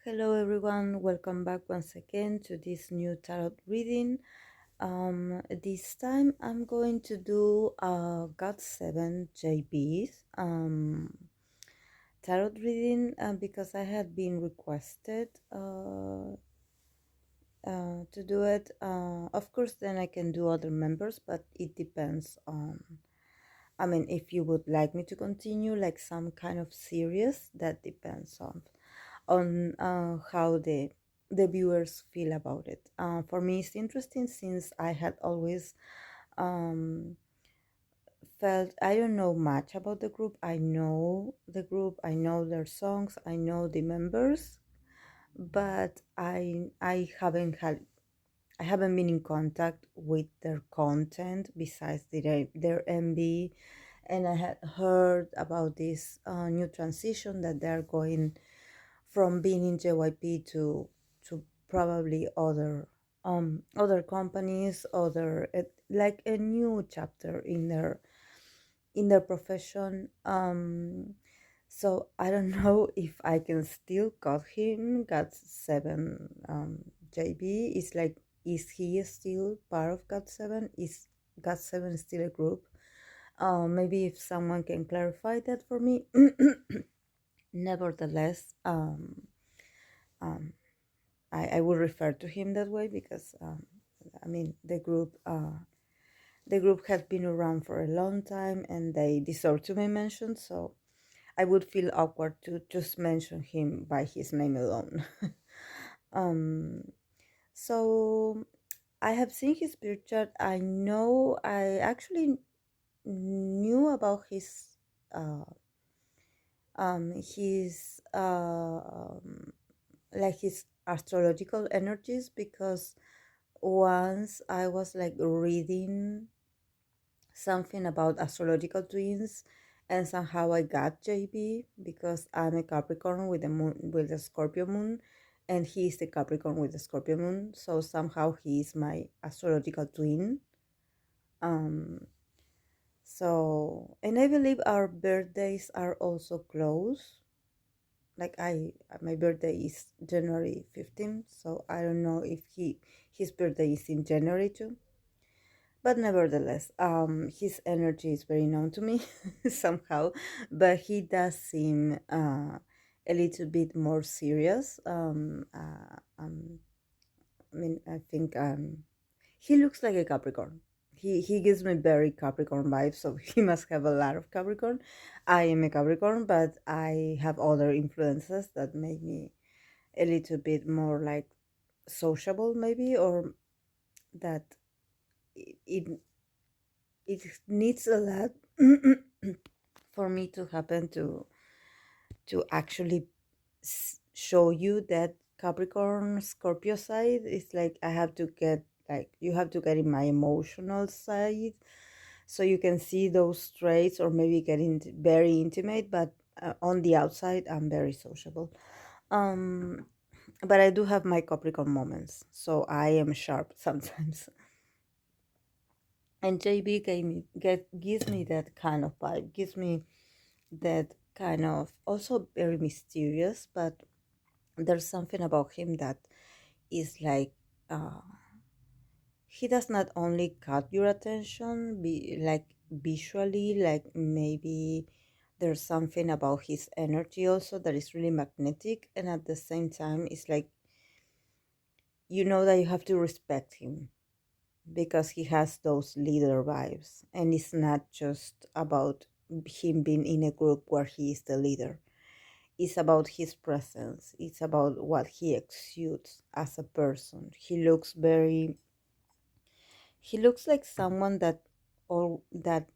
Hello everyone, welcome back once again to this new tarot reading. This time I'm going to do Got7 JB's tarot reading because I had been requested to do it. Of course, then I can do other members, but it depends on. I mean, if you would like me to continue like some kind of series, that depends on how the viewers feel about it. For me, it's interesting since I had always um, felt I don't know much about the group. I know the group, I know their songs, I know the members, but I haven't been in contact with their content besides their MV, and I had heard about this new transition that they're going from being in JYP to probably other companies, like a new chapter in their profession. So I don't know if I can still got him. Got7 JB is like, is he still part of Got7? Is Got7 still a group? Maybe if someone can clarify that for me. Nevertheless, um, I would refer to him that way because I mean the group has been around for a long time and they deserve to be mentioned. So I would feel awkward to just mention him by his name alone. um, so I have seen his birth chart. I know I actually knew about uh, his like his astrological energies because once I was like reading something about astrological twins, and somehow I got JB because I'm a Capricorn with the moon with the Scorpio moon, and he's the Capricorn with the Scorpio moon. So somehow he's my astrological twin. Um, so and I believe our birthdays are also close. Like my birthday is January 15th, so I don't know if his birthday is in January too. But nevertheless, his energy is very known to me somehow, but he does seem a little bit more serious. I mean, I think he looks like a Capricorn. He gives me very Capricorn vibes, so he must have a lot of Capricorn. I am a Capricorn, but I have other influences that make me a little bit more like sociable, maybe, or that it it needs a lot for me to happen to actually show you that Capricorn Scorpio side. It's like I have to get, like, you have to get in my emotional side so you can see those traits, or maybe get into very intimate, but on the outside I'm very sociable. um but I do have my Capricorn moments, so I am sharp sometimes. And JB gives me that kind of vibe, gives me that kind of, also very mysterious, but there's something about him that is like, uh, he does not only cut your attention, be like visually, like maybe there's something about his energy also that is really magnetic, and at the same time it's like, you know, that you have to respect him because he has those leader vibes, and it's not just about him being in a group where he is the leader. It's about his presence, it's about what he exudes as a person. He looks like someone that, or that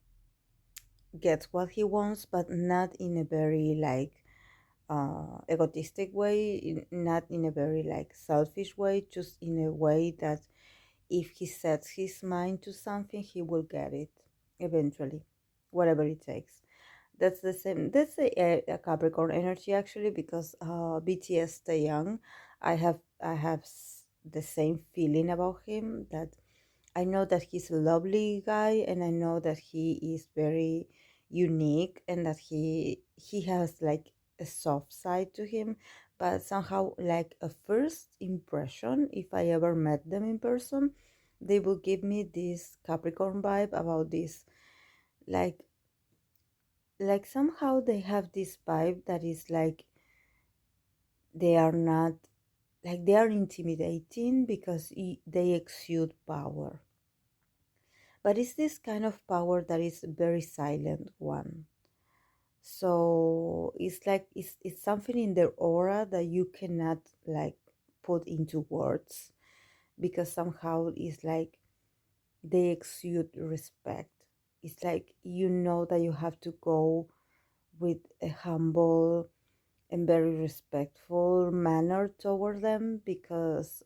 gets what he wants, but not in a very like egotistic way, not in a very like selfish way, just in a way that if he sets his mind to something, he will get it eventually, whatever it takes. That's the same. That's a Capricorn energy actually, because BTS Stay Young, I have the same feeling about him. That I know that he's a lovely guy, and I know that he is very unique, and that he has like a soft side to him, but somehow, like a first impression, if I ever met them in person, they will give me this Capricorn vibe about this, like somehow they have this vibe that is like they are not, like they are intimidating because they exude power, but it's this kind of power that is a very silent one. So it's like it's something in their aura that you cannot like put into words, because somehow it's like they exude respect. It's like you know that you have to go with a humble and very respectful manner toward them, because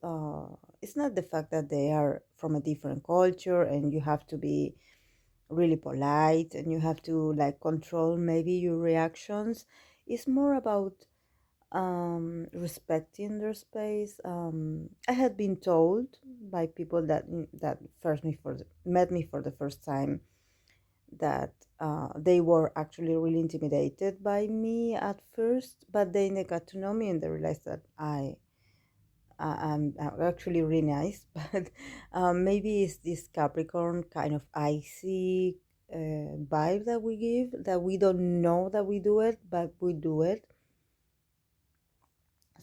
it's not the fact that they are from a different culture and you have to be really polite and you have to like control maybe your reactions. It's more about respecting their space. I had been told by people that met me for the first time that they were actually really intimidated by me at first, but then they got to know me and they realized that I'm actually really nice. But maybe it's this Capricorn kind of icy vibe that we give, that we don't know that we do it, but we do it.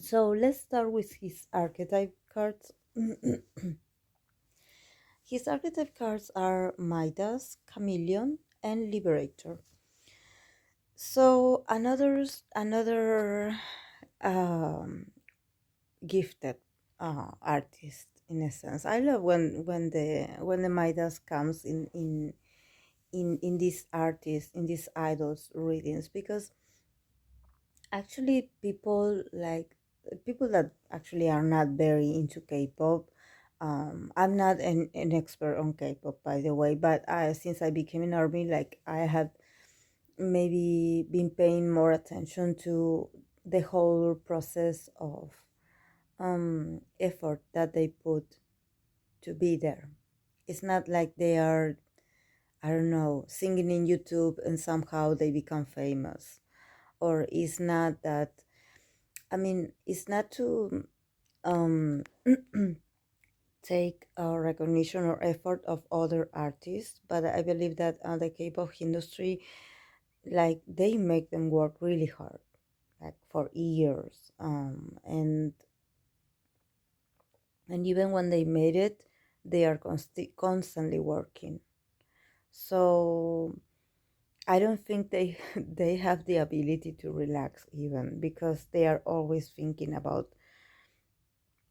So let's start with his archetype cards. His archetype cards are Midas, Chameleon, and Liberator. So another um, gifted artist in a sense. I love when the Midas comes in these artists, in these idols readings, because actually people that actually are not very into K-pop. I'm not an expert on K-pop, by the way, but since I became an army, like I have maybe been paying more attention to the whole process of effort that they put to be there. It's not like they are, I don't know, singing in YouTube and somehow they become famous. Or it's not that, I mean, it's not to um, take recognition or effort of other artists, but I believe that the K-pop industry, like they make them work really hard, like for years, and even when they made it, they are constantly working. So I don't think they they have the ability to relax even, because they are always thinking about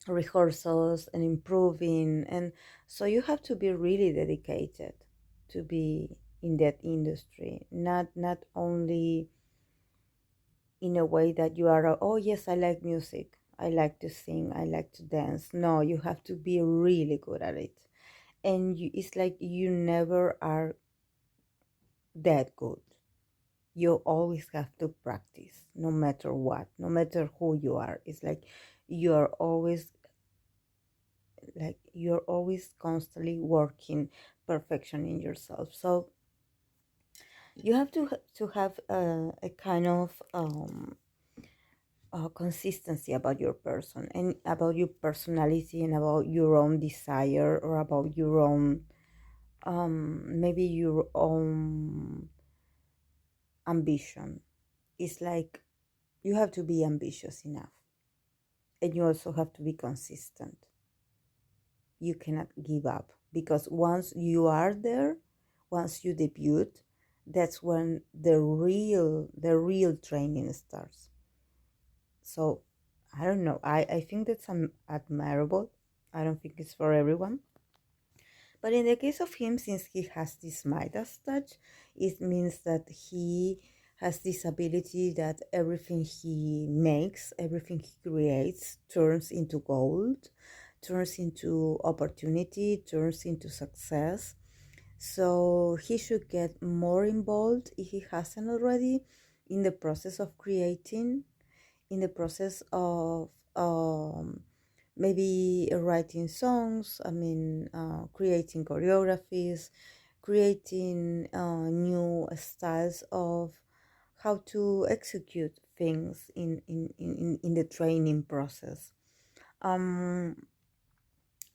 rehearsals and improving, and so you have to be really dedicated to be in that industry, not only in a way that you are, oh yes, I like music, I like to sing, I like to dance. No, you have to be really good at it, and it's like you never are that good. You always have to practice, no matter what, no matter who you are. It's like you're always you're always constantly working perfection in yourself. So you have to have a kind of consistency about your person and about your personality and about your own desire, or about your own maybe your own ambition. It's like you have to be ambitious enough, and you also have to be consistent. You cannot give up, because once you are there, once you debut, that's when the real training starts. So I don't know, I think that's admirable. I don't think it's for everyone, but in the case of him, since he has this Midas touch, it means that he has this ability that everything he makes, everything he creates, turns into gold, turns into opportunity, turns into success. So he should get more involved, if he hasn't already, in the process of creating, in the process of maybe writing songs, I mean, creating choreographies, creating new styles of how to execute things in the training process. um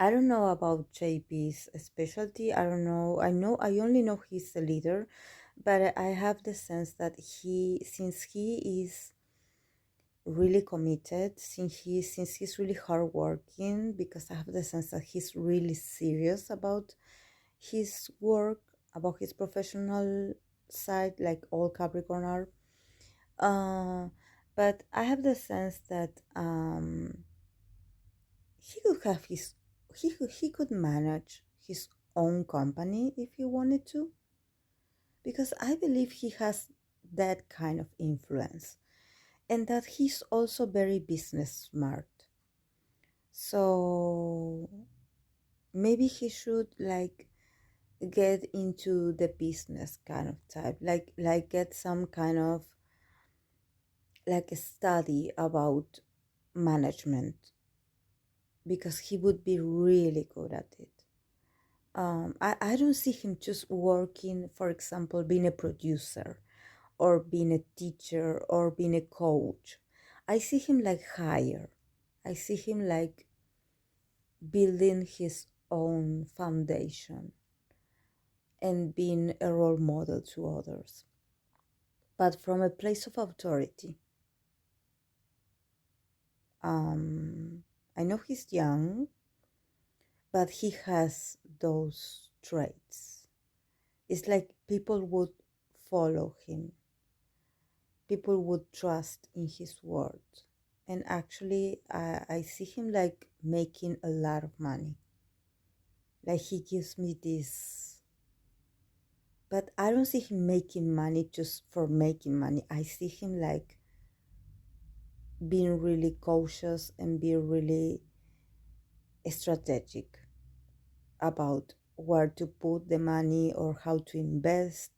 I don't know about JP's specialty. I don't know. I only know he's the leader, but I have the sense that since he is really committed, since he's really hardworking, because I have the sense that he's really serious about his work, about his professional side, like all Capricorn are. Uh, but I have the sense that he could have he could manage his own company if he wanted to, because I believe he has that kind of influence, and that he's also very business smart. So maybe he should like get into the business kind of type, like get some kind of like a study about management, because he would be really good at it. I don't see him just working, for example, being a producer or being a teacher or being a coach. I see him like higher. I see him like building his own foundation and being a role model to others, but from a place of authority. I know he's young, but he has those traits. It's like people would follow him, people would trust in his word. And actually, I see him like making a lot of money. Like he gives me this, but I don't see him making money just for making money. I see him like being really cautious and being really strategic about where to put the money or how to invest,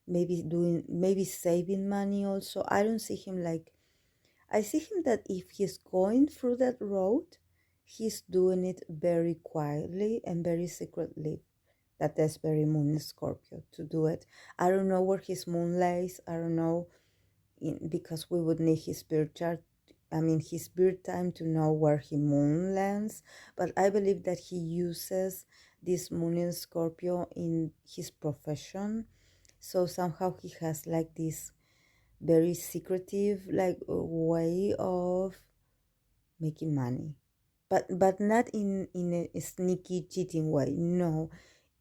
maybe saving money also. I don't see him like, I see him that if he's going through that road, he's doing it very quietly and very secretly. That's very moon Scorpio to do it. I don't know where his moon lays. I don't know, because we would need his birth chart, I mean his birth time, to know where he moon lands. But I believe that he uses this moon in Scorpio in his profession. So somehow he has like this very secretive like way of making money, but not in a sneaky cheating way. No,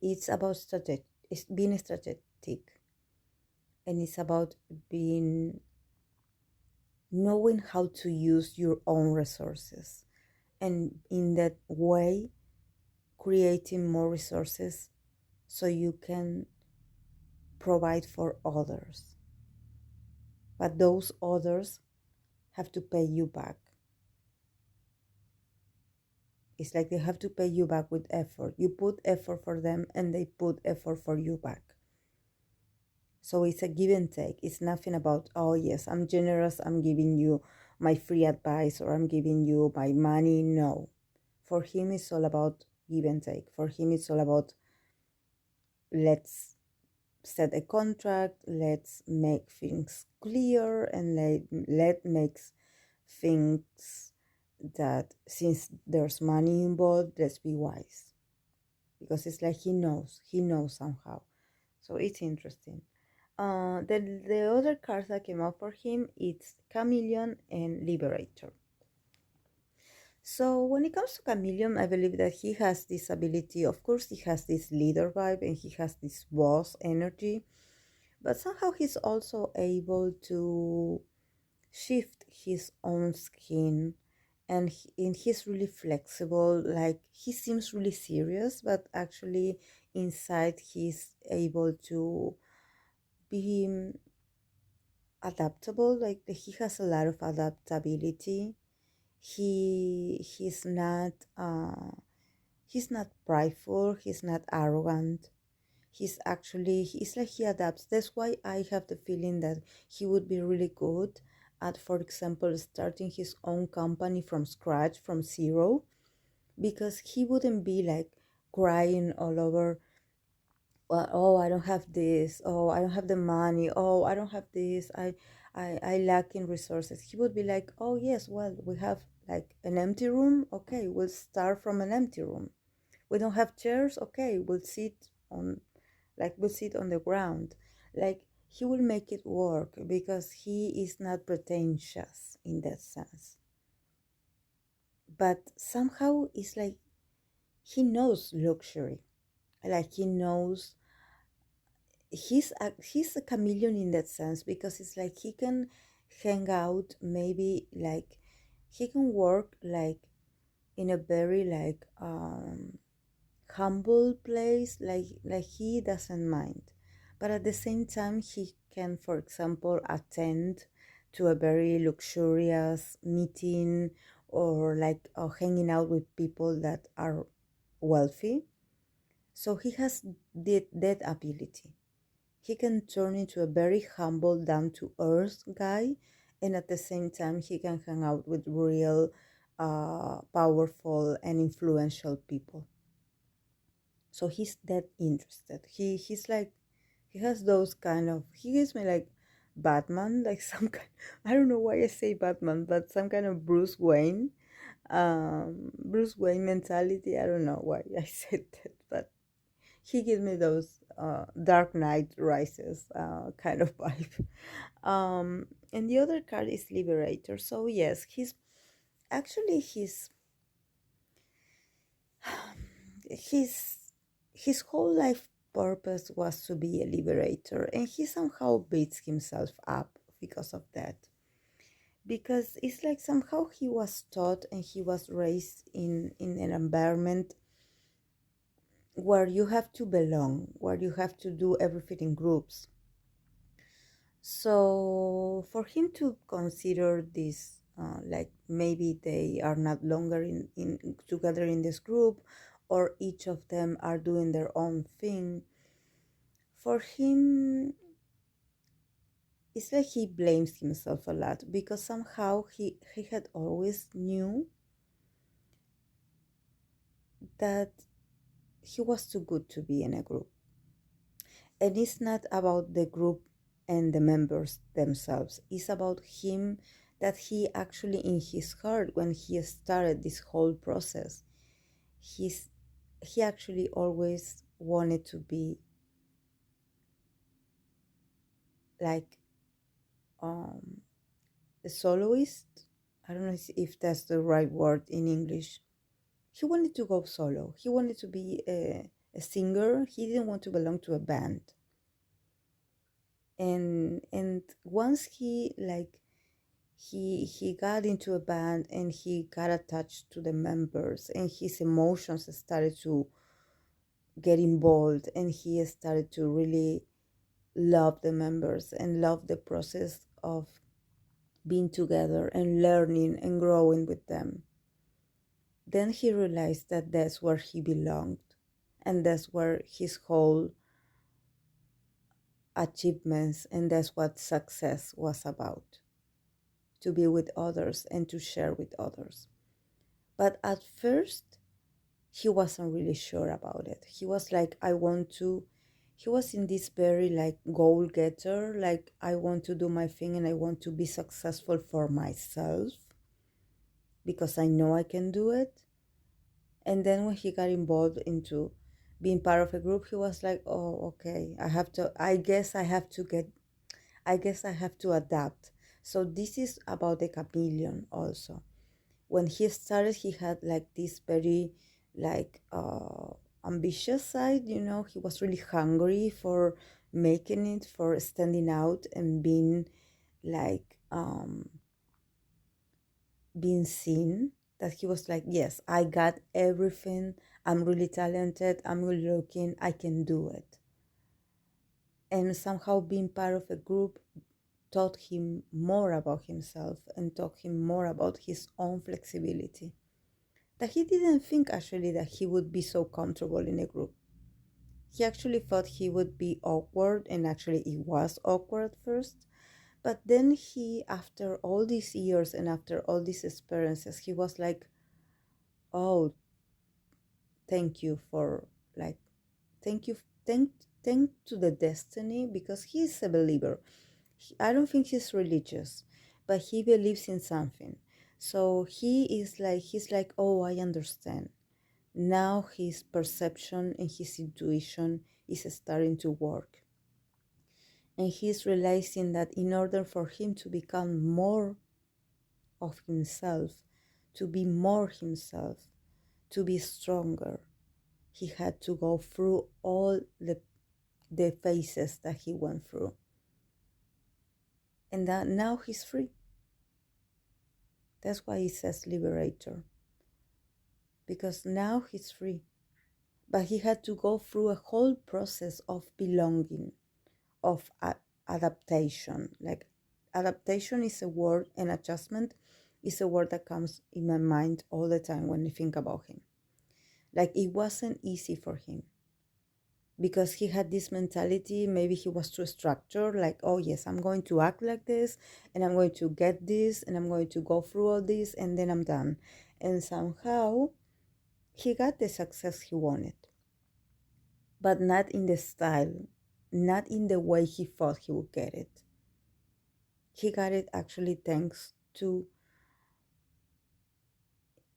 it's about it's being strategic, and it's about being knowing how to use your own resources, and in that way creating more resources so you can provide for others, but those others have to pay you back. It's like they have to pay you back with effort. You put effort for them and they put effort for you back. So it's a give and take. It's nothing about, oh yes, I'm generous, I'm giving you my free advice or I'm giving you my money. No. For him, it's all about give and take. For him, it's all about let's set a contract, let's make things clear, and let make things that since there's money involved, let's be wise. Because it's like he knows somehow. So it's interesting. The other cards that came up for him, it's Chameleon and Liberator. So when it comes to Chameleon, I believe that he has this ability. Of course, he has this leader vibe and he has this boss energy, but somehow he's also able to shift his own skin, and he's really flexible. Like he seems really serious, but actually inside he's able to be adaptable. Like he has a lot of adaptability. He's not he's not prideful, he's not arrogant. He's like he adapts. That's why I have the feeling that he would be really good at, for example, starting his own company from scratch, from zero, because he wouldn't be like crying all over, well, oh, I don't have this, oh, I don't have the money, oh, I don't have this, I lack in resources, he would be like, oh yes, well, we have like an empty room, okay, we'll start from an empty room. We don't have chairs, okay, we'll sit on the ground. Like, he will make it work because he is not pretentious in that sense. But somehow it's like he knows luxury. Like, he knows, he's a chameleon in that sense, because it's like he can hang out, maybe like he can work like in a very like humble place, like he doesn't mind, but at the same time he can, for example, attend to a very luxurious meeting, or like hanging out with people that are wealthy. So he has that ability. He can turn into a very humble, down to earth guy, and at the same time he can hang out with real powerful and influential people. So he's that interested. He's like, he has those kind of, he gives me like Batman, like some kind, I don't know why I say Batman, but some kind of Bruce Wayne mentality. I don't know why I said that, but he gives me those Dark Knight Rises kind of vibe. And the other card is Liberator. So yes, he's his his whole life purpose was to be a liberator, and he somehow beats himself up because of that. Because it's like somehow he was taught and he was raised in an environment where you have to belong, where you have to do everything in groups. So for him to consider this, like maybe they are not longer in together in this group, or each of them are doing their own thing, for him it's like he blames himself a lot, because somehow he had always knew that he was too good to be in a group. And it's not about the group and the members themselves, it's about him, that he actually in his heart, when he started this whole process, he's he actually always wanted to be like um a soloist. I don't know if that's the right word in English. He wanted to go solo, he wanted to be a singer, he didn't want to belong to a band. And once he got into a band and he got attached to the members, and his emotions started to get involved, and he started to really love the members and love the process of being together and learning and growing with them. Then he realized that that's where he belonged, and that's where his whole achievements, and that's what success was about, to be with others and to share with others. But at first, he wasn't really sure about it. He was like, he was in this very like goal getter, like, I want to do my thing and I want to be successful for myself because I know I can do it. And then when he got involved into being part of a group, he was like, oh, okay, I guess I have to adapt. So this is about the chameleon also. When he started, he had like this very like ambitious side, he was really hungry for making it, for standing out and like being seen. That he was like, yes, I got everything, I'm really talented, I'm really looking, I can do it. And somehow being part of a group taught him more about himself and taught him more about his own flexibility, that he didn't think actually that he would be so comfortable in a group. He actually thought he would be awkward, and actually it was awkward at first. But then after all these years and after all these experiences, he was like, oh, thank you for thank you, thank to the destiny, because he's a believer. I don't think he's religious, but he believes in something. So he's like, oh, I understand. Now his perception and his intuition is starting to work. And he's realizing that in order for him to become more of himself, to be more himself, to be stronger, he had to go through all the phases that he went through. And that now he's free. That's why he says liberator, because now he's free. But he had to go through a whole process of belonging, of adaptation. Like, adaptation is a word, and adjustment is a word that comes in my mind all the time when I think about him. Like, it wasn't easy for him because he had this mentality. Maybe he was too structured, like, oh yes, I'm going to act like this, and I'm going to get this, and I'm going to go through all this, and then I'm done. And somehow he got the success he wanted, but not in the style, not in the way he thought he would get it. He got it actually thanks to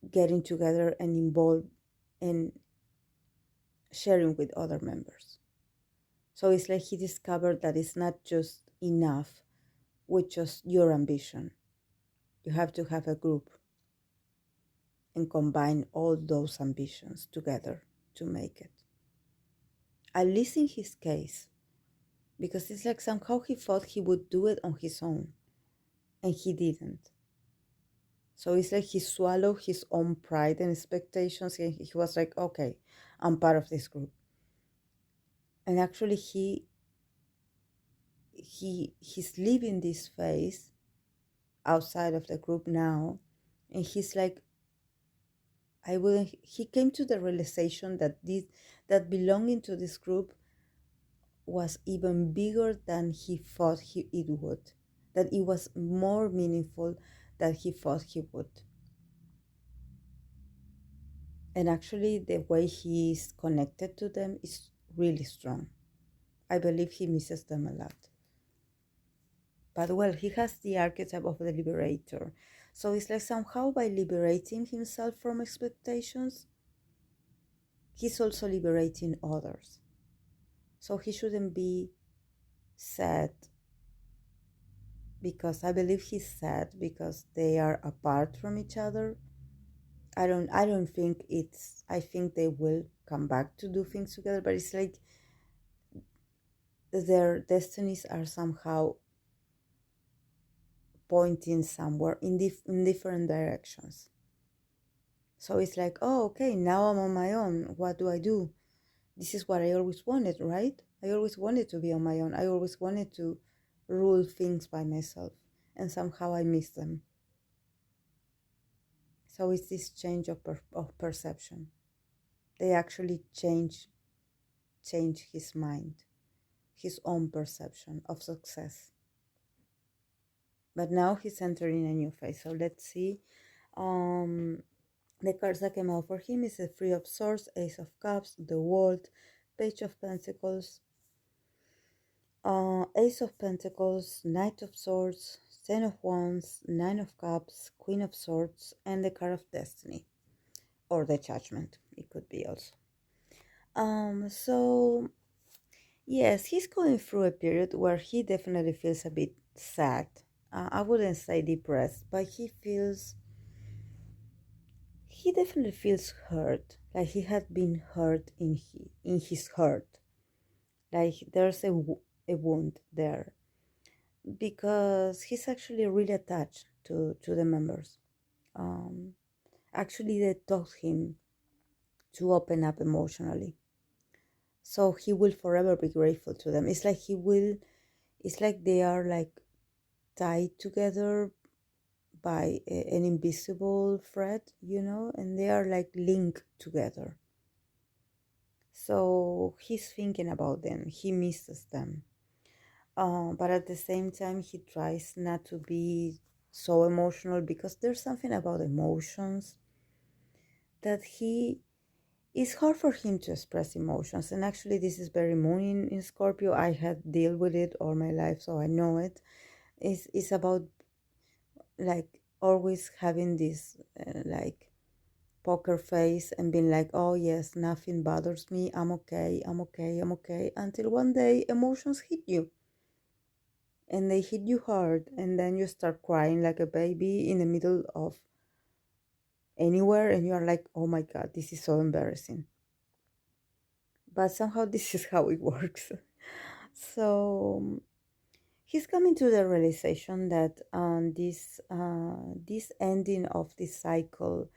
getting together and involved and sharing with other members. So it's like he discovered that it's not just enough with just your ambition. You have to have a group and combine all those ambitions together to make it. At least in his case, because it's like somehow he thought he would do it on his own, and he didn't. So it's like he swallowed his own pride and expectations, and he was like, okay, I'm part of this group. And actually he's living this phase outside of the group now, and he's like, I wouldn't he came to the realization that belonging to this group was even bigger than he thought it would, that it was more meaningful than he thought he would. And actually, the way he is connected to them is really strong. I believe he misses them a lot. But well, he has the archetype of the liberator. So it's like somehow by liberating himself from expectations, he's also liberating others. So he shouldn't be sad, because I believe he's sad because they are apart from each other. I don't think it's I think they will come back to do things together, but it's like their destinies are somehow pointing somewhere in different directions. So it's like, oh, okay, now I'm on my own. What do I do? This is what I always wanted, right? I always wanted to be on my own. I always wanted to rule things by myself, and somehow I miss them. So it's this change of perception. They actually change his mind, his own perception of success. But now he's entering a new phase. So let's see. The cards that came out for him is the Three of Swords, Ace of Cups, the World, Page of Pentacles, Ace of Pentacles, Knight of Swords, Ten of Wands, Nine of Cups, Queen of Swords, and the card of Destiny, or the Judgment. It could be also. So yes, he's going through a period where he definitely feels a bit sad. I wouldn't say depressed, but he definitely feels hurt, like he had been hurt in his heart, like there's a wound there, because he's actually really attached to the members. Actually, they taught him to open up emotionally, so he will forever be grateful to them. It's like they are like tied together by an invisible thread, and they are like linked together. So he's thinking about them, he misses them, but at the same time he tries not to be so emotional, because there's something about emotions that it's hard for him to express emotions. And actually, this is very moon in Scorpio. I had dealt with it all my life, so I know it. It's about like always having this like poker face and being like, oh yes, nothing bothers me. I'm okay. I'm okay. I'm okay. Until one day emotions hit you, and they hit you hard, and then you start crying like a baby in the middle of anywhere, and you are like, oh my god, this is so embarrassing. But somehow this is how it works. So he's coming to the realization that this ending of this cycle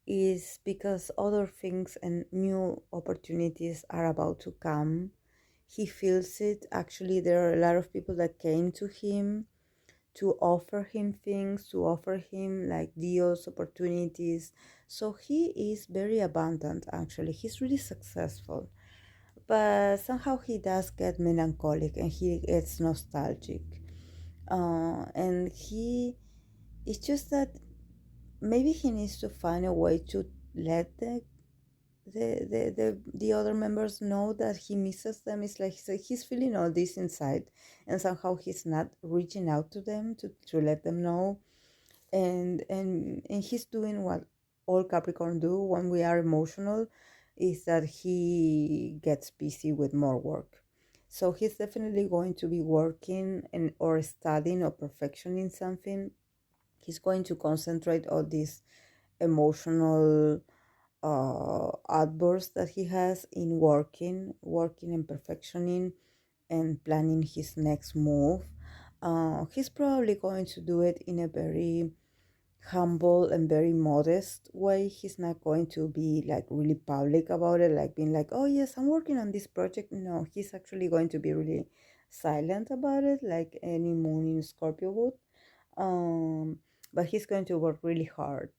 is because other things and new opportunities are about to come. He feels it. Actually, there are a lot of people that came to him to offer him things, to offer him like deals, opportunities. So he is very abundant, actually. He's really successful. But somehow he does get melancholic and he gets nostalgic. And it's just that maybe he needs to find a way to let the other members know that he misses them. It's like he's feeling all this inside, and somehow he's not reaching out to them to let them know. And he's doing what all Capricorn do when we are emotional, is that he gets busy with more work. So he's definitely going to be working and or studying or perfectioning something. He's going to concentrate on this emotional outburst that he has in working and perfectioning and planning his next move. He's probably going to do it in a very humble and very modest way. He's not going to be like really public about it, like being like, oh yes, I'm working on this project. No, he's actually going to be really silent about it, like any moon in Scorpio would. um but he's going to work really hard.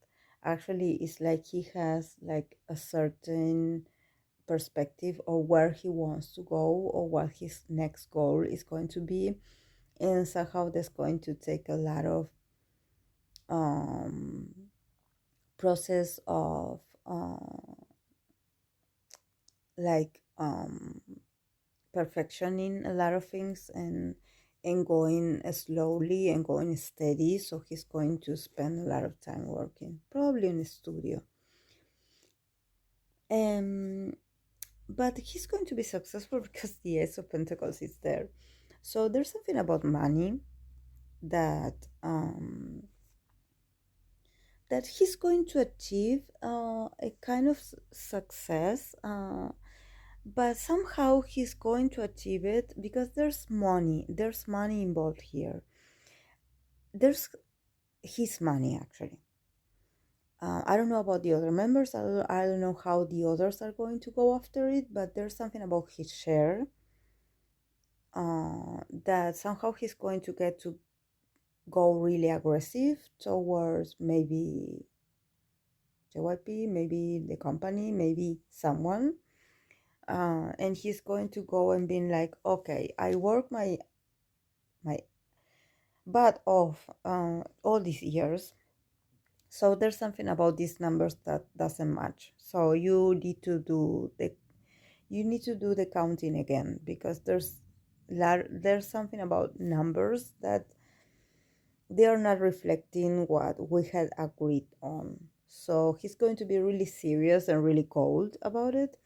Actually, it's like he has like a certain perspective of where he wants to go or what his next goal is going to be, and somehow that's going to take a lot of um process of like perfectioning a lot of things and going slowly and going steady. So he's going to spend a lot of time working, probably in the studio. Um, but he's going to be successful because the Ace of Pentacles is there. So there's something about money that that he's going to achieve a kind of success, but somehow he's going to achieve it because there's money involved here. There's his money, actually. I don't know about the other members. I don't know how the others are going to go after it, but there's something about his share that somehow he's going to get to go really aggressive towards maybe JYP, maybe the company, maybe someone. And he's going to go and being like, okay, I work my butt off all these years. So there's something about these numbers that doesn't match. So you need to do the counting again, because there's something about numbers that they are not reflecting what we had agreed on. So he's going to be really serious and really cold about it,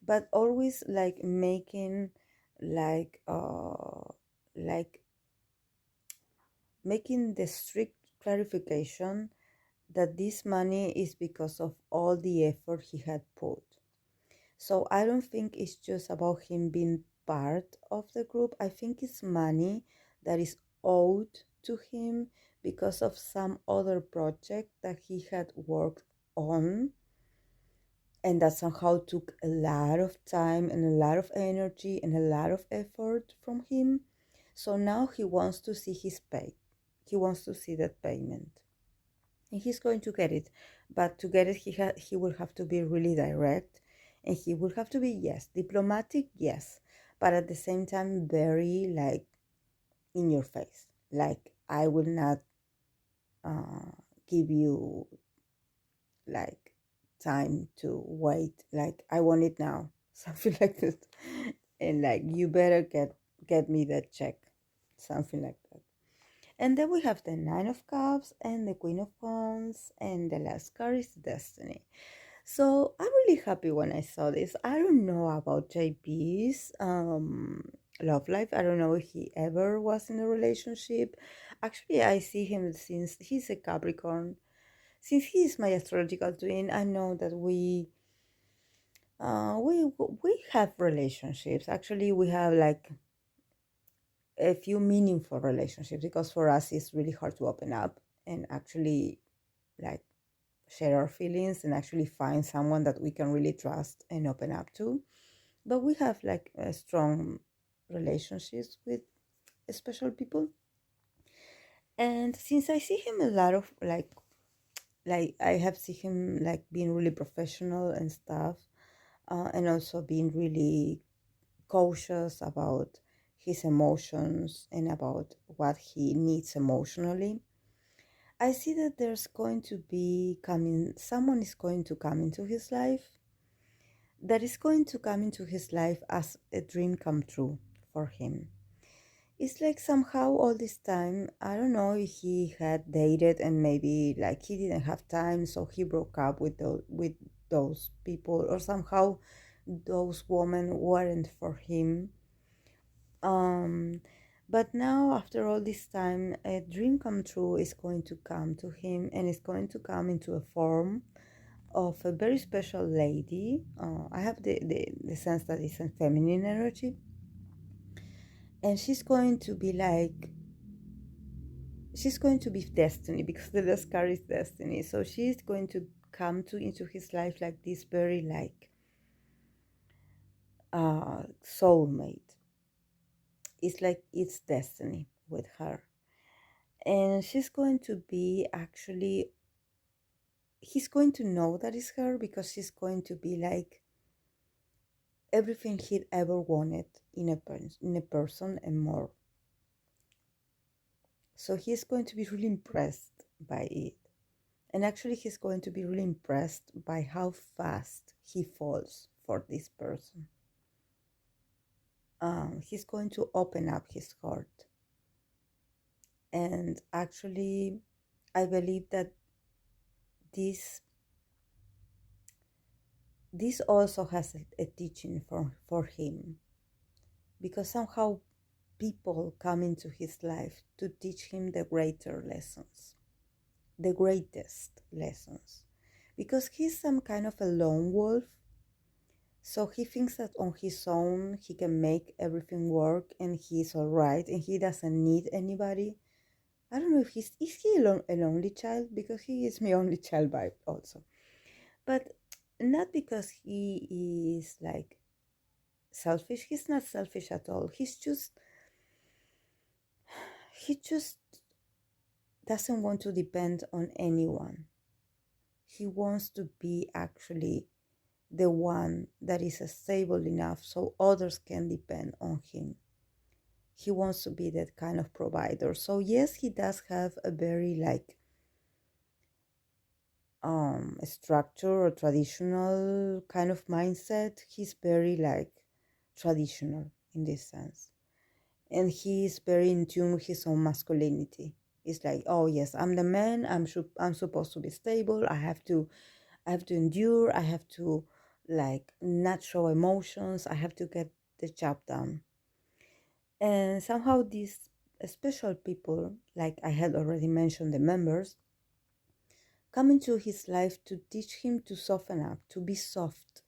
but always like making like like making the strict clarification that this money is because of all the effort he had put. So I don't think it's just about him being part of the group. I think it's money that is owed to him because of some other project that he had worked on, and that somehow took a lot of time and a lot of energy and a lot of effort from him. So now he wants to see his pay. He wants to see that payment. And he's going to get it. But to get it, he will have to be really direct, and he will have to be, yes, diplomatic, yes, but at the same time very like in your face. Like, I will not give you like time to wait. Like, I want it now, something like that. And like, you better get me that check, something like that. And then we have the Nine of Cups and the Queen of Wands, and the last card is Destiny. So I'm really happy when I saw this. I don't know about JP's love life. I don't know if he ever was in a relationship. Actually, I see him since he's a Capricorn. Since he is my astrological twin, I know that we have relationships. Actually, we have like a few meaningful relationships, because for us it's really hard to open up and actually like share our feelings and actually find someone that we can really trust and open up to. But we have like strong relationships with special people. And since I see him a lot of like I have seen him like being really professional and stuff, and also being really cautious about his emotions and about what he needs emotionally. I see that there's going to be coming, someone is going to come into his life, that is going to come into his life as a dream come true for him. It's like somehow all this time, I don't know if he had dated and maybe like he didn't have time, so he broke up with those people, or somehow those women weren't for him. Um, but now, after all this time, a dream come true is going to come to him, and it's going to come into a form of a very special lady. I have the sense that it's a feminine energy, and she's going to be destiny, because the last card is destiny. So she's going to come to into his life like this very like soulmate. It's like it's destiny with her, and she's going to be actually, he's going to know that it's her, because she's going to be like everything he'd ever wanted in a person and more. So he's going to be really impressed by it. And actually, he's going to be really impressed by how fast he falls for this person. He's going to open up his heart. And actually, I believe that this this also has a teaching for him, because somehow people come into his life to teach him the greater lessons, the greatest lessons, because he's some kind of a lone wolf. So he thinks that on his own he can make everything work and he's all right and he doesn't need anybody. I don't know if is he a lonely child, because he is my only child vibe also, but not because he is like selfish. He's not selfish at all. He just doesn't want to depend on anyone. He wants to be actually the one that is stable enough so others can depend on him. He wants to be that kind of provider. So yes, he does have a very like structure or traditional kind of mindset. He's very like traditional in this sense. And he is very in tune with his own masculinity. It's like, oh yes, I'm the man. I'm supposed to be stable. I have to endure. I have to like not show emotions. I have to get the job done. And somehow these special people, like I had already mentioned, the members, come into his life to teach him to soften up, to be soft,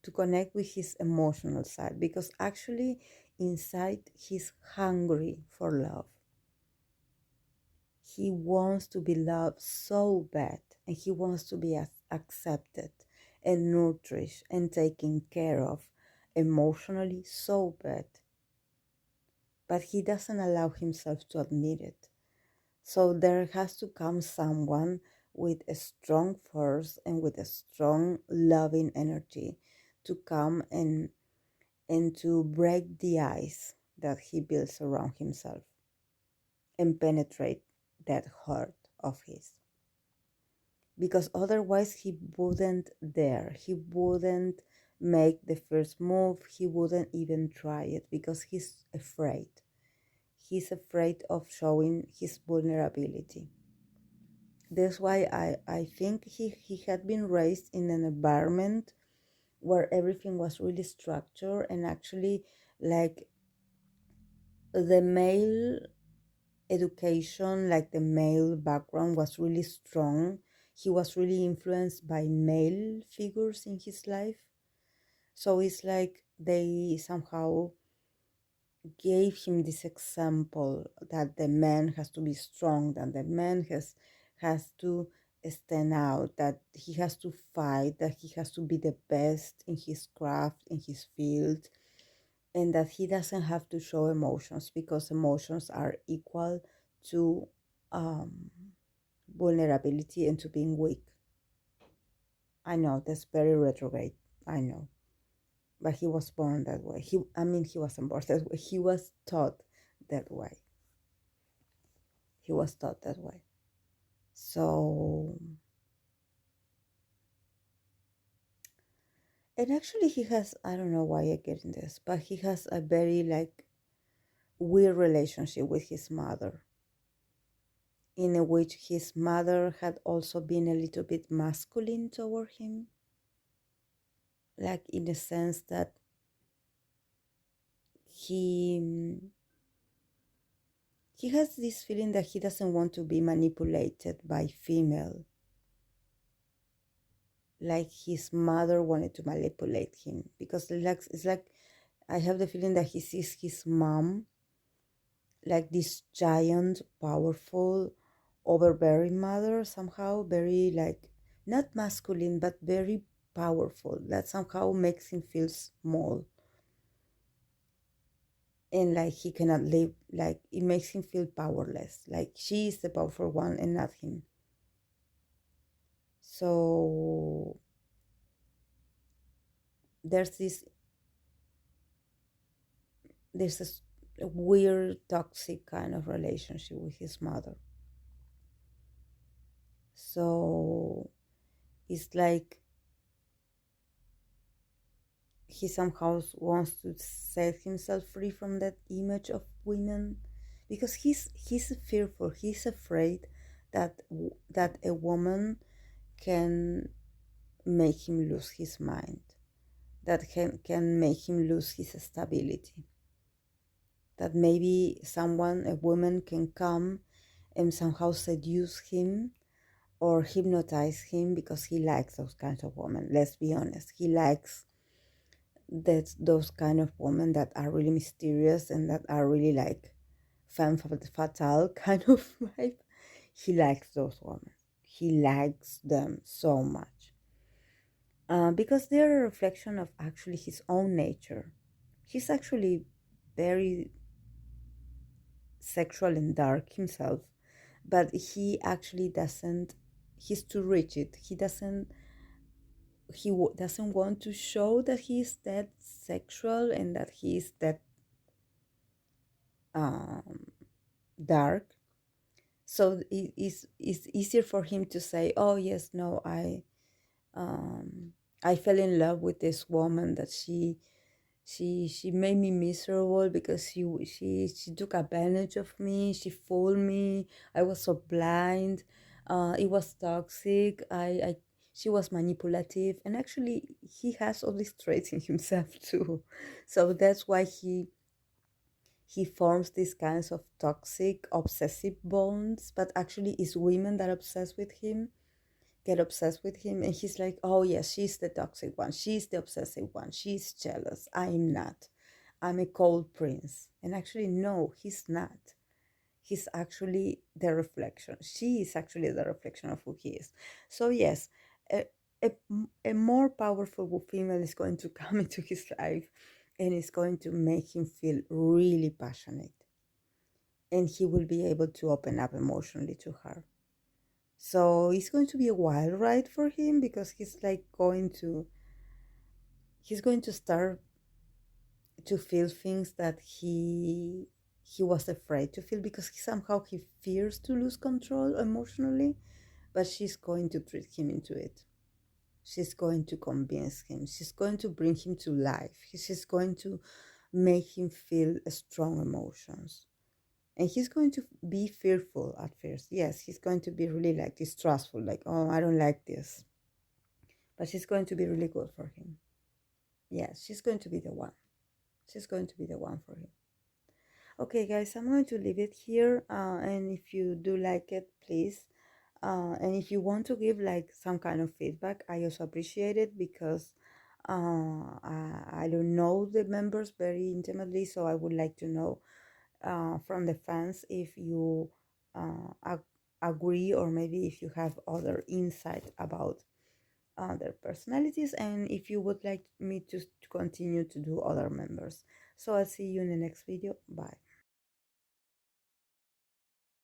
to connect with his emotional side, because actually inside he's hungry for love. He wants to be loved so bad, and he wants to be accepted and nurtured and taken care of emotionally so bad. But he doesn't allow himself to admit it. So there has to come someone with a strong force and with a strong loving energy to come and to break the ice that he builds around himself and penetrate that heart of his. because otherwise he wouldn't dare, he wouldn't make the first move, he wouldn't even try it because he's afraid. He's afraid of showing his vulnerability. That's why I think he had been raised in an environment where everything was really structured, and actually, like, the male education, like the male background, was really strong. He was really influenced by male figures in his life. So it's like they somehow gave him this example that the man has to be strong, that the man has to stand out, that he has to fight, that he has to be the best in his craft, in his field, and that he doesn't have to show emotions because emotions are equal to um, vulnerability and to being weak. I know that's very retrograde. I know, but he was born that way. He wasn't born that way. He was taught that way. He was taught that way. So, and actually, he has, I don't know why I get in this, but he has a very like weird relationship with his mother, in which his mother had also been a little bit masculine toward him, like in the sense that he he has this feeling that he doesn't want to be manipulated by female, like his mother wanted to manipulate him, because it's like I have the feeling that he sees his mom like this giant, powerful, overbearing mother, somehow very like not masculine but very powerful, that somehow makes him feel small, and like he cannot live, like it makes him feel powerless, like she is the powerful one and not him. So there's this there's this weird toxic kind of relationship with his mother. So it's like he somehow wants to set himself free from that image of women, because he's fearful, he's afraid that that a woman can make him lose his mind, that can make him lose his stability, that maybe someone, a woman, can come and somehow seduce him or hypnotize him, because he likes those kinds of women. Let's be honest, he likes that those kind of women that are really mysterious and that are really like femme fatale kind of vibe. He likes those women. He likes them so much, because they're a reflection of actually his own nature. He's actually very sexual and dark himself, but he actually doesn't. He's too rigid. He doesn't want to show that he's that sexual and that he's that um, dark. So it's easier for him to say, "Oh yes, no, I fell in love with this woman that she made me miserable because she took advantage of me. She fooled me. I was so blind. It was toxic. I She was manipulative, and actually he has all these traits in himself too. So that's why he forms these kinds of toxic obsessive bonds, but actually it's women that obsess with him, get obsessed with him, and he's like, oh yes, she's the toxic one, she's the obsessive one, she's jealous, I'm not, I'm a cold prince. And actually no, he's not. He's actually the reflection, she is actually the reflection of who he is. So yes, a, a, a more powerful female is going to come into his life, and is going to make him feel really passionate, and he will be able to open up emotionally to her. So it's going to be a wild ride for him, because he's going to start to feel things that he was afraid to feel, because somehow he fears to lose control emotionally. but she's going to trick him into it. She's going to convince him. She's going to bring him to life. She's going to make him feel strong emotions. And he's going to be fearful at first. Yes, he's going to be really like distrustful, like, oh, I don't like this. But she's going to be really good for him. Yes, she's going to be the one. She's going to be the one for him. Okay, guys, I'm going to leave it here. And if you do like it, please. And if you want to give like some kind of feedback, I also appreciate it, because I don't know the members very intimately, so I would like to know from the fans if you agree, or maybe if you have other insight about their personalities, and if you would like me to continue to do other members. So I'll see you in the next video. Bye.